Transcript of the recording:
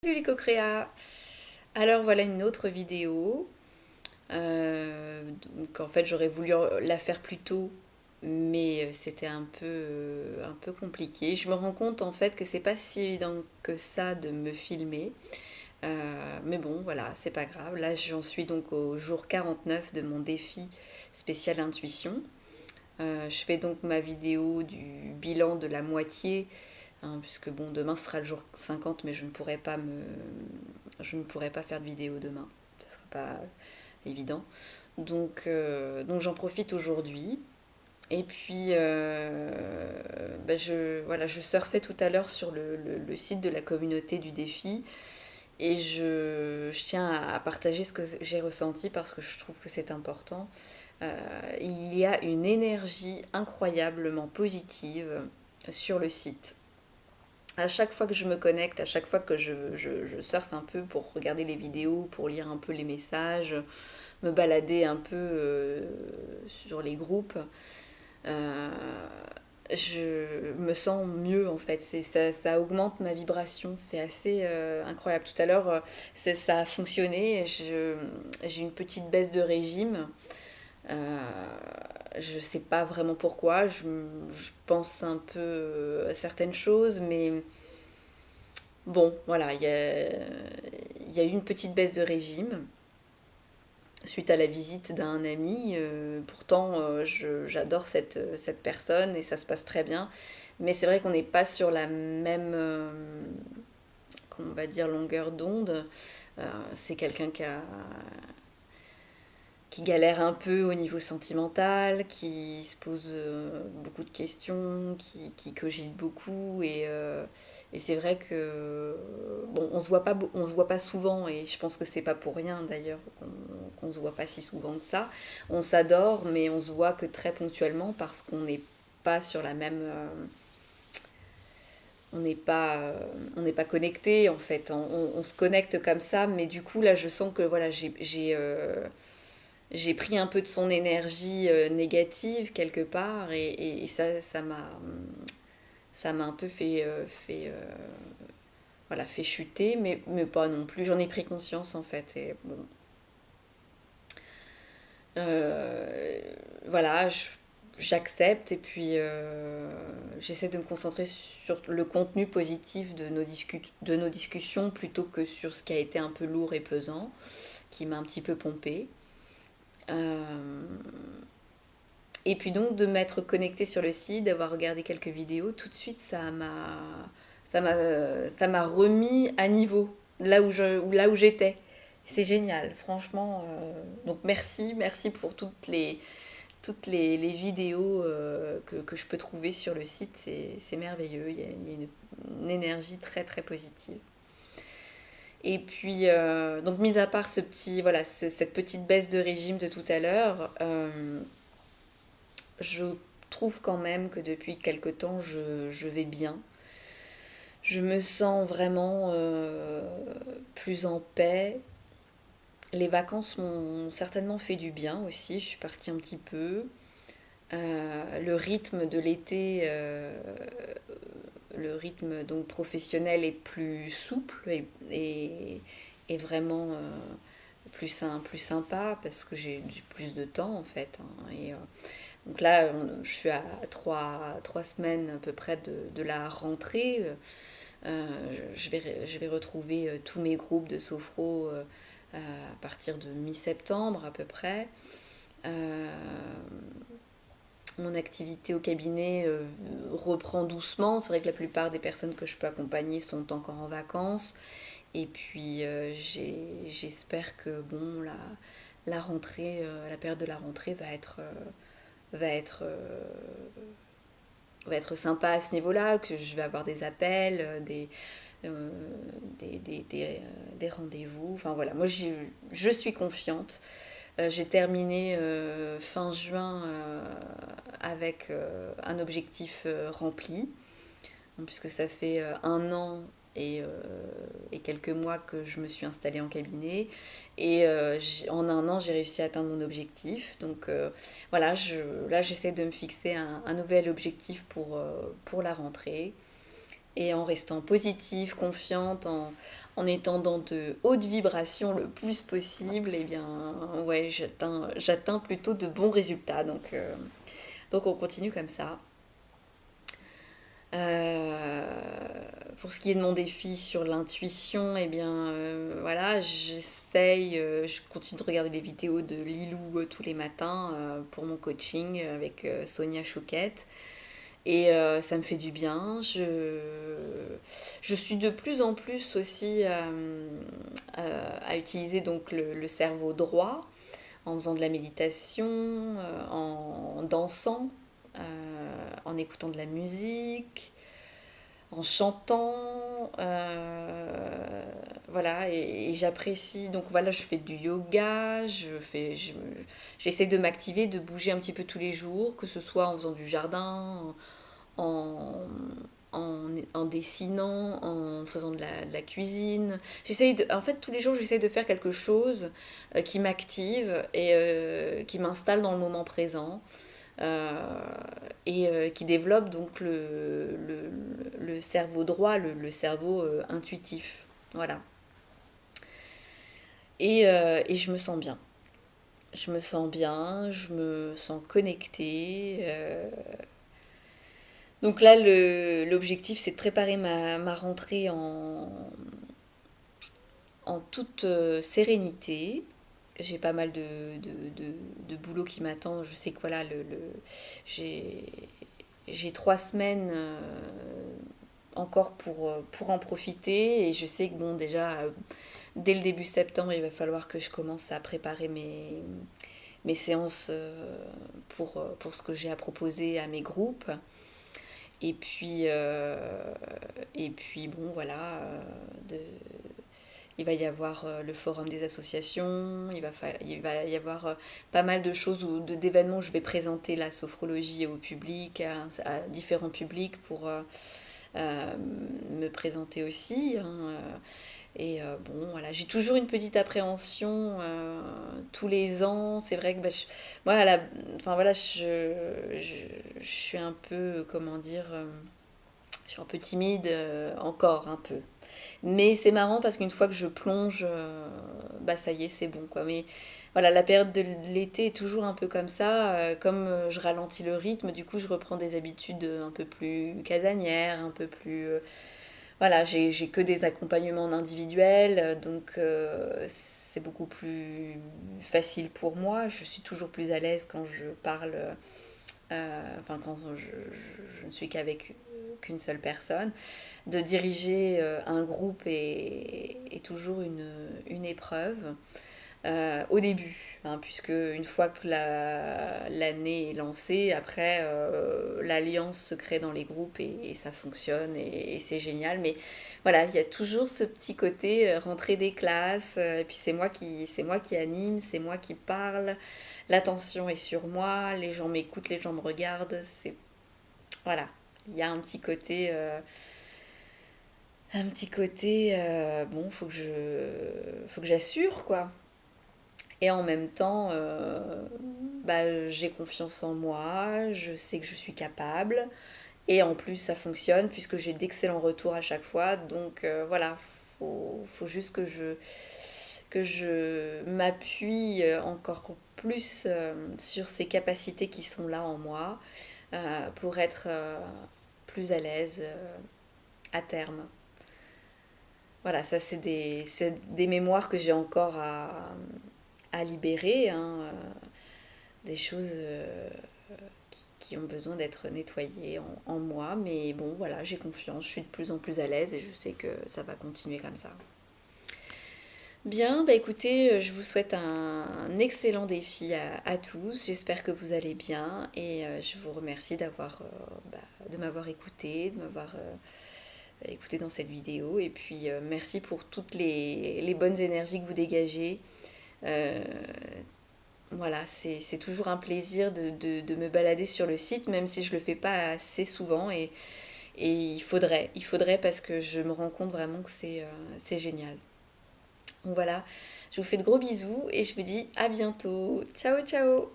Salut les co-créas. Alors voilà une autre vidéo. Donc en fait j'aurais voulu la faire plus tôt, mais c'était un peu compliqué. Je me rends compte en fait que c'est pas si évident que ça de me filmer. Mais bon voilà, c'est pas grave. Là j'en suis donc au jour 49 de mon défi spécial intuition. Je fais donc ma vidéo du bilan de la moitié, hein, puisque bon, demain ce sera le jour 50, mais je ne pourrai pas faire de vidéo demain. Ce ne sera pas évident. Donc j'en profite aujourd'hui. Et puis, voilà, je surfais tout à l'heure sur le site de la communauté du défi et je tiens à partager ce que j'ai ressenti parce que je trouve que c'est important. Il y a une énergie incroyablement positive sur le site. À chaque fois que je me connecte, à chaque fois que je surfe un peu pour regarder les vidéos, pour lire un peu les messages, me balader un peu sur les groupes, euh, je me sens mieux en fait. Ça augmente ma vibration, c'est assez incroyable. Tout à l'heure, ça a fonctionné. J'ai une petite baisse de régime. Euh, je sais pas vraiment pourquoi. Je pense un peu à certaines choses, mais bon, voilà, il y a eu une petite baisse de régime suite à la visite d'un ami. Pourtant, j'adore cette personne et ça se passe très bien. Mais c'est vrai qu'on n'est pas sur la même, comment on va dire, longueur d'onde. C'est quelqu'un qui galère un peu au niveau sentimental, qui se pose beaucoup de questions, qui cogite beaucoup et c'est vrai que bon, on se voit pas souvent et je pense que c'est pas pour rien d'ailleurs qu'on se voit pas si souvent que ça. On s'adore, mais on se voit que très ponctuellement parce qu'on n'est pas sur la même, on n'est pas connecté en fait. On se connecte comme ça, mais du coup là, je sens que voilà, j'ai pris un peu de son énergie négative quelque part et ça m'a un peu voilà, fait chuter, mais pas non plus. J'en ai pris conscience en fait. Et bon, euh, voilà, j'accepte et puis j'essaie de me concentrer sur le contenu positif de nos discussions plutôt que sur ce qui a été un peu lourd et pesant, qui m'a un petit peu pompé. Euh, Et puis donc de m'être connectée sur le site, d'avoir regardé quelques vidéos, tout de suite ça m'a remis à niveau là où j'étais. C'est génial, franchement. Donc merci pour les vidéos que je peux trouver sur le site. C'est merveilleux. Il y a une énergie très très positive. Et puis, donc mis à part voilà, cette petite baisse de régime de tout à l'heure, je trouve quand même que depuis quelque temps, je vais bien. Je me sens vraiment plus en paix. Les vacances m'ont certainement fait du bien aussi. Je suis partie un petit peu. Le rythme de l'été, le rythme donc professionnel est plus souple et vraiment plus sympa parce que j'ai plus de temps en fait, hein. Donc là, je suis à trois semaines à peu près de la rentrée. Je vais retrouver tous mes groupes de sophro à partir de mi-septembre à peu près. Euh, Mon activité au cabinet reprend doucement. C'est vrai que la plupart des personnes que je peux accompagner sont encore en vacances. Et puis j'espère que bon, la rentrée, la période de la rentrée va être, euh, va être sympa à ce niveau-là, que je vais avoir des appels, euh, des rendez-vous. Enfin voilà, je suis confiante. J'ai terminé fin juin avec un objectif rempli, puisque ça fait un an et quelques mois que je me suis installée en cabinet. Et en un an, j'ai réussi à atteindre mon objectif. Donc voilà, là, j'essaie de me fixer un nouvel objectif pour la rentrée. et en restant positive, confiante, en étant dans de hautes vibrations le plus possible, et bien ouais, j'atteins plutôt de bons résultats. Donc on continue comme ça. Euh, pour ce qui est de mon défi sur l'intuition, eh bien voilà, je continue de regarder des vidéos de Lilou tous les matins pour mon coaching avec Sonia Chouquette. Et ça me fait du bien. Je suis de plus en plus aussi à utiliser donc le cerveau droit en faisant de la méditation, en dansant, en écoutant de la musique, en chantant. Voilà, et j'apprécie. Donc voilà, je fais du yoga, j'essaie de m'activer, de bouger un petit peu tous les jours, que ce soit en faisant du jardin, en, en dessinant, en faisant de la cuisine. En fait, tous les jours, j'essaie de faire quelque chose qui m'active et qui m'installe dans le moment présent. euh, et qui développe donc le cerveau droit, le cerveau intuitif. Voilà. Et je me sens bien. Je me sens bien, je me sens connectée. Donc là, l'objectif, c'est de préparer ma rentrée en toute sérénité. J'ai pas mal de boulot qui m'attend. Je sais que voilà, j'ai, j'ai 3 semaines encore pour en profiter. Et je sais que bon, déjà, dès le début septembre, il va falloir que je commence à préparer mes séances pour ce que j'ai à proposer à mes groupes. Et puis, bon, voilà, de, il va y avoir le forum des associations, il va y avoir pas mal de choses, d'événements où je vais présenter la sophrologie au public, à différents publics pour me présenter aussi. Hein, bon, voilà, j'ai toujours une petite appréhension tous les ans. C'est vrai que moi, enfin, voilà, je suis un peu, comment dire, je suis un peu timide encore un peu. Mais c'est marrant parce qu'une fois que je plonge, bah ça y est, c'est bon quoi. Mais voilà, la période de l'été est toujours un peu comme ça. Comme je ralentis le rythme, du coup, je reprends des habitudes un peu plus casanières, un peu plus. Voilà, j'ai que des accompagnements individuels, donc c'est beaucoup plus facile pour moi. Je suis toujours plus à l'aise quand je parle, enfin quand je ne suis qu'une seule personne. De diriger un groupe est toujours une épreuve au début, hein, puisque une fois que l'année est lancée, après l'alliance se crée dans les groupes et ça fonctionne et c'est génial. Mais voilà, il y a toujours ce petit côté rentrée des classes, et puis c'est moi qui anime, c'est moi qui parle, l'attention est sur moi, les gens m'écoutent, les gens me regardent, c'est voilà, il y a un petit côté bon, faut que j'assure quoi. Et en même temps, bah, j'ai confiance en moi, je sais que je suis capable. Et en plus, ça fonctionne puisque j'ai d'excellents retours à chaque fois. Donc voilà, faut juste que je m'appuie encore plus sur ces capacités qui sont là en moi pour être plus à l'aise à terme. Voilà, ça c'est des mémoires que j'ai encore à libérer, hein, des choses qui ont besoin d'être nettoyées en moi. Mais bon, voilà, j'ai confiance, je suis de plus en plus à l'aise et je sais que ça va continuer comme ça. Bien, bah écoutez, je vous souhaite un excellent défi à tous. J'espère que vous allez bien et je vous remercie bah, de m'avoir écouté, de m'avoir écouté dans cette vidéo. Et puis merci pour toutes les bonnes énergies que vous dégagez. Euh, voilà, c'est toujours un plaisir de me balader sur le site, même si je le fais pas assez souvent. Et il faudrait parce que je me rends compte vraiment que c'est génial. Donc voilà, je vous fais de gros bisous et je vous dis à bientôt. Ciao ciao.